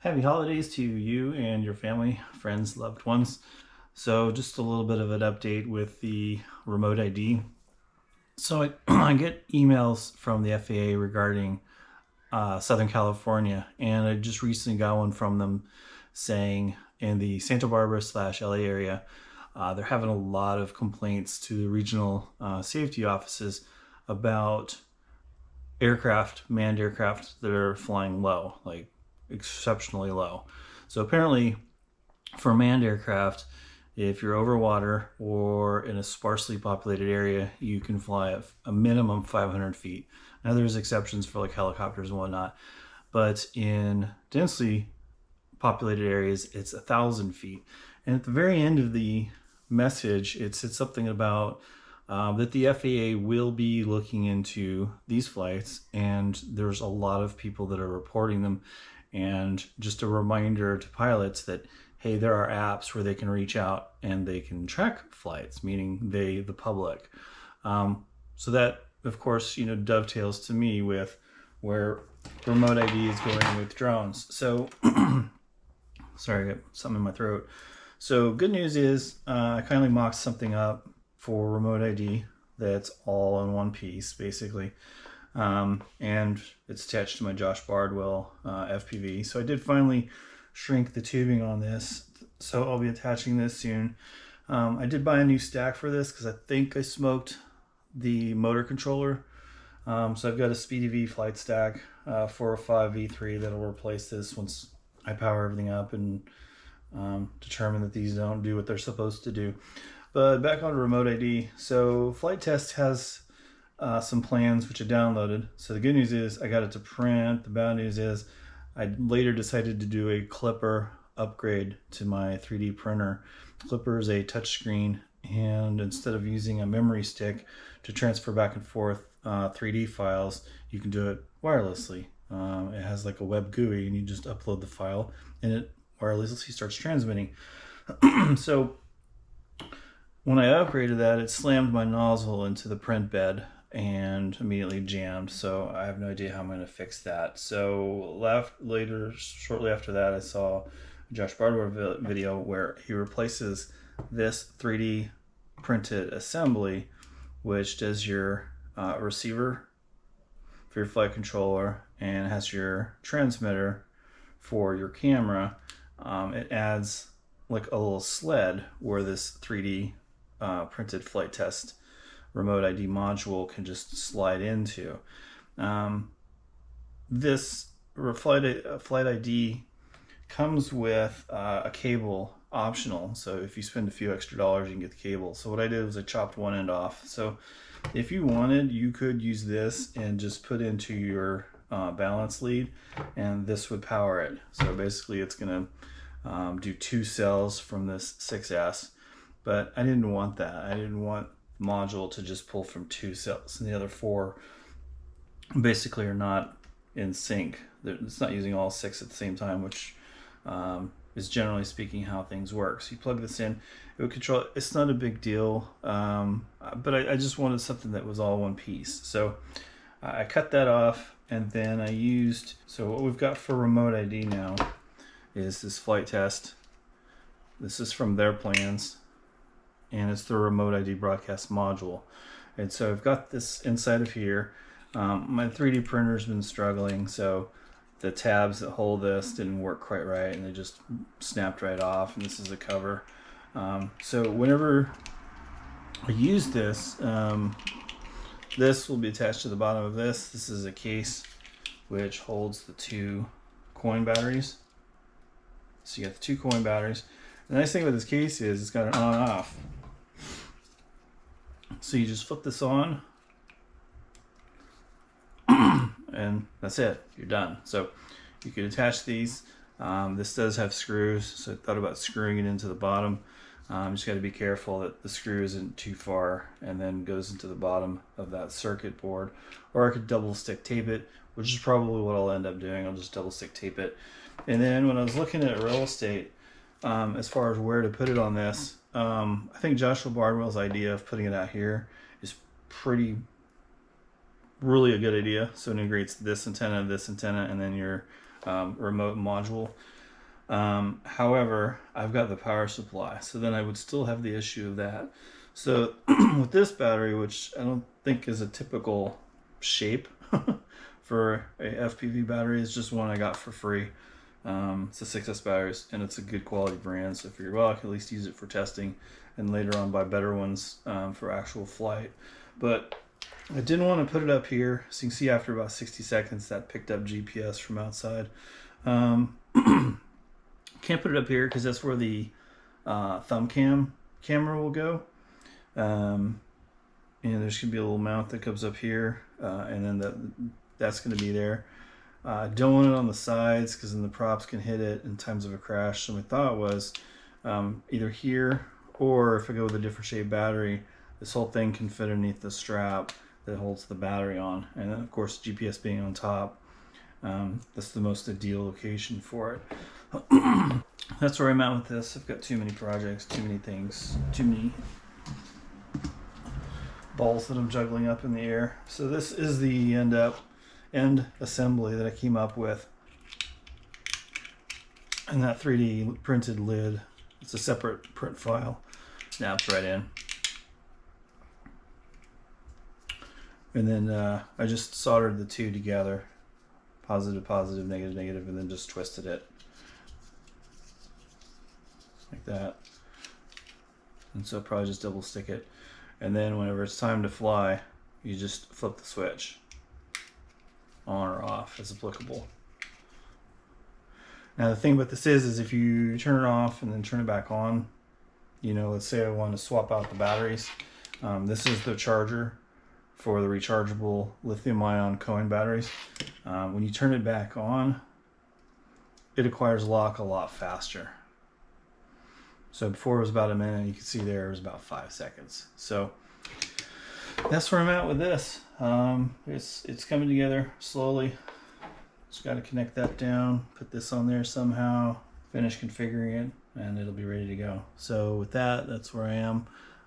Happy holidays to you and your family, friends, loved ones. So just a little bit of an update with the remote ID. So I get emails from the FAA regarding Southern California, and I just recently got one from them saying in the Santa Barbara / LA area, they're having a lot of complaints to the regional safety offices about manned aircraft that are flying low, like exceptionally low. So apparently for manned aircraft, if you're over water or in a sparsely populated area, you can fly at a minimum 500 feet. Now there's exceptions for like helicopters and whatnot, but in densely populated areas, it's 1,000 feet. And at the very end of the message, it said something about that the FAA will be looking into these flights, and there's a lot of people that are reporting them. And just a reminder to pilots that, hey, there are apps where they can reach out and they can track flights, meaning the public. So that, of course, dovetails to me with where remote ID is going with drones. So, sorry, I got something in my throat. So good news is I kindly mocked something up for remote ID that's all in one piece, basically. And it's attached to my Josh Bardwell FPV. So I did finally shrink the tubing on this, so I'll be attaching this soon. I did buy a new stack for this because I think I smoked the motor controller. So I've got a SpeedyV flight stack 405 V3 that'll replace this once I power everything up and determine that these don't do what they're supposed to do. But back on remote ID. So Flight Test has some plans which I downloaded. So the good news is I got it to print. The bad news is I later decided to do a Clipper upgrade to my 3D printer. Clipper is a touchscreen, and instead of using a memory stick to transfer back and forth 3D files, you can do it wirelessly. It has like a web GUI, and you just upload the file and it wirelessly starts transmitting. So when I upgraded that, it slammed my nozzle into the print bed and immediately jammed. So I have no idea how I'm going to fix that. So shortly after that, I saw a Josh Bardwell video where he replaces this 3D printed assembly, which does your receiver for your flight controller and has your transmitter for your camera. It adds like a little sled where this 3D printed Flight Test remote ID module can just slide into. This Flight ID comes with a cable optional, so if you spend a few extra dollars you can get the cable. So what I did was I chopped one end off. So if you wanted, you could use this and just put into your balance lead, and this would power it. So basically it's gonna do 2 cells from this 6S, but I didn't want that. I didn't want the module to just pull from 2 cells, and the other 4 basically are not in sync. It's not using all 6 at the same time, which is generally speaking how things work. So you plug this in, it would control. It's not a big deal, but I just wanted something that was all one piece. So I cut that off, and then I used, so what we've got for remote ID now is this Flight Test. This is from their plans, and it's the remote ID broadcast module. And so I've got this inside of here. My 3D printer's been struggling, so the tabs that hold this didn't work quite right, and they just snapped right off, and this is a cover. So whenever I use this, this will be attached to the bottom of this. This is a case which holds the 2 coin batteries. So you got the 2 coin batteries. The nice thing about this case is it's got an on-off. So you just flip this on, and that's it. You're done. So you could attach these. This does have screws, so I thought about screwing it into the bottom. Just got to be careful that the screw isn't too far and then goes into the bottom of that circuit board. Or I could double stick tape it, which is probably what I'll end up doing. I'll just double stick tape it. And then when I was looking at real estate, as far as where to put it on this, I think Joshua Bardwell's idea of putting it out here is really a good idea. So it integrates this antenna, and then your remote module. However, I've got the power supply, so then I would still have the issue of that. So with this battery, which I don't think is a typical shape for a FPV battery, it's just one I got for free. It's a 6S batteries, and it's a good quality brand, so I figured, well, I can at least use it for testing and later on buy better ones for actual flight. But I didn't want to put it up here, so you can see after about 60 seconds that picked up GPS from outside. Can't put it up here because that's where the thumb camera will go. And there's going to be a little mount that comes up here, and then that's going to be there. Don't want it on the sides because then the props can hit it in times of a crash. So my thought was either here, or if I go with a different shape battery, this whole thing can fit underneath the strap that holds the battery on. And then of course GPS being on top, that's the most ideal location for it. That's where I'm at with this. I've got too many projects, too many things, too many balls that I'm juggling up in the air. So this is the end assembly that I came up with, and that 3D printed lid, it's a separate print file, snaps right in. And then I just soldered the two together, positive, positive, negative, negative, and then just twisted it like that. And so probably just double stick it, and then whenever it's time to fly, you just flip the switch on or off as applicable. Now the thing about this is if you turn it off and then turn it back on, you know, let's say I want to swap out the batteries, this is the charger for the rechargeable lithium-ion coin batteries. When you turn it back on, it acquires lock a lot faster. So before it was about a minute, you can see there it was about 5 seconds. So that's where I'm at with this. It's coming together slowly. Just got to connect that down, put this on there somehow, finish configuring it, and it'll be ready to go. So with that, that's where I am.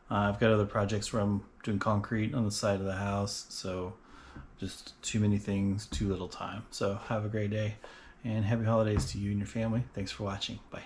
I've got other projects where I'm doing concrete on the side of the house, so just too many things, too little time. So have a great day, and happy holidays to you and your family. Thanks for watching. Bye.